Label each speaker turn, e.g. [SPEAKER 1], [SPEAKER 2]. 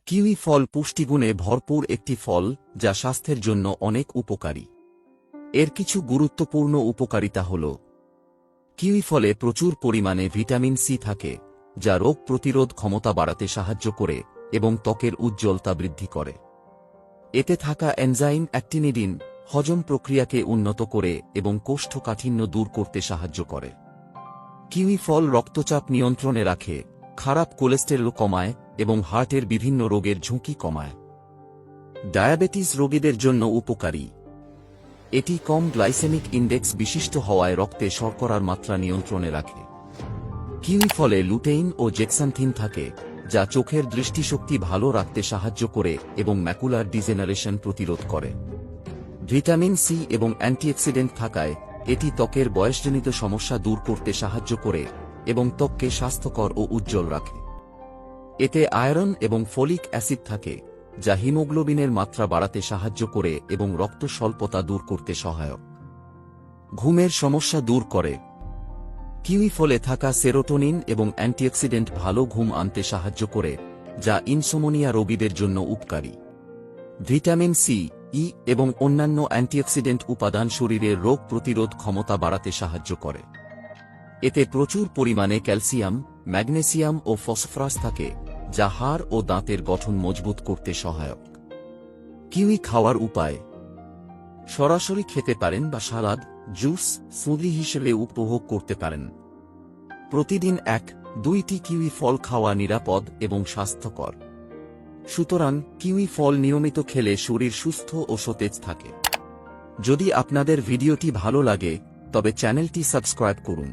[SPEAKER 1] Kiwi ফল পুষ্টিগুণে ভরপুর একটি ফল যা স্বাস্থ্যের জন্য অনেক উপকারী। এর কিছু গুরুত্বপূর্ণ উপকারিতা হল, কিউই ফলে প্রচুর পরিমাণে ভিটামিন সি থাকে, যা রোগ প্রতিরোধ ক্ষমতা বাড়াতে সাহায্য করে এবং ত্বকের উজ্জ্বলতা বৃদ্ধি করে। এতে থাকা এনজাইম অ্যাক্টিনিডিন হজম প্রক্রিয়াকে উন্নত করে এবং কোষ্ঠকাঠিন্য দূর করতে সাহায্য করে। কিউই ফল রক্তচাপ নিয়ন্ত্রণে রাখে, খারাপ কোলেস্টেরল কমায় এবং হার্টের বিভিন্ন রোগের ঝুঁকি কমায়। ডায়াবেটিস রোগীদের জন্য উপকারী। এটি কম গ্লাইসেমিক ইন্ডেক্স বিশিষ্ট হওয়ায় রক্তে শর্করার মাত্রা নিয়ন্ত্রণে রাখে। কিউই ফলে লুটেইন ও জেক্সান্থিন থাকে, যা চোখের দৃষ্টিশক্তি ভালো রাখতে সাহায্য করে এবং ম্যাকুলার ডিজেনারেশন প্রতিরোধ করে। ভিটামিন সি এবং অ্যান্টিঅক্সিডেন্ট থাকায় এটি ত্বকের বয়সজনিত সমস্যা দূর করতে সাহায্য করে এবং ত্বককে স্বাস্থ্যকর ও উজ্জ্বল রাখে। এতে আয়রন এবং ফলিক অ্যাসিড থাকে, যা হিমোগ্লোবিনের মাত্রা বাড়াতে সাহায্য করে এবং রক্ত স্বল্পতা দূর করতে সহায়ক। ঘুমের সমস্যা দূর করে। কিউই ফলে থাকা সেরোটোনিন এবং অ্যান্টিঅক্সিডেন্ট ভালো ঘুম আনতে সাহায্য করে, যা ইনসোমনিয়া রোগীদের জন্য উপকারী। ভিটামিন সি, ই এবং অন্যান্য অ্যান্টিঅক্সিডেন্ট উপাদান শরীরের রোগ প্রতিরোধ ক্ষমতা বাড়াতে সাহায্য করে। এতে প্রচুর পরিমাণে ক্যালসিয়াম, ম্যাগনেসিয়াম ও ফসফরাস থাকে, যা হাড় ও দাঁতের গঠন মজবুত করতে সহায়ক। কিউই খাওয়ার উপায়: সরাসরি খেতে পারেন বা সালাদ, জুস, স্মুদি হিসেবে উপভোগ করতে পারেন। প্রতিদিন 1-2টি কিউই ফল খাওয়া নিরাপদ এবং স্বাস্থ্যকর। সুতরাং কিউই ফল নিয়মিত খেলে শরীর সুস্থ ও সতেজ থাকে। যদি আপনাদের ভিডিওটি ভালো লাগে তবে চ্যানেলটি সাবস্ক্রাইব করুন।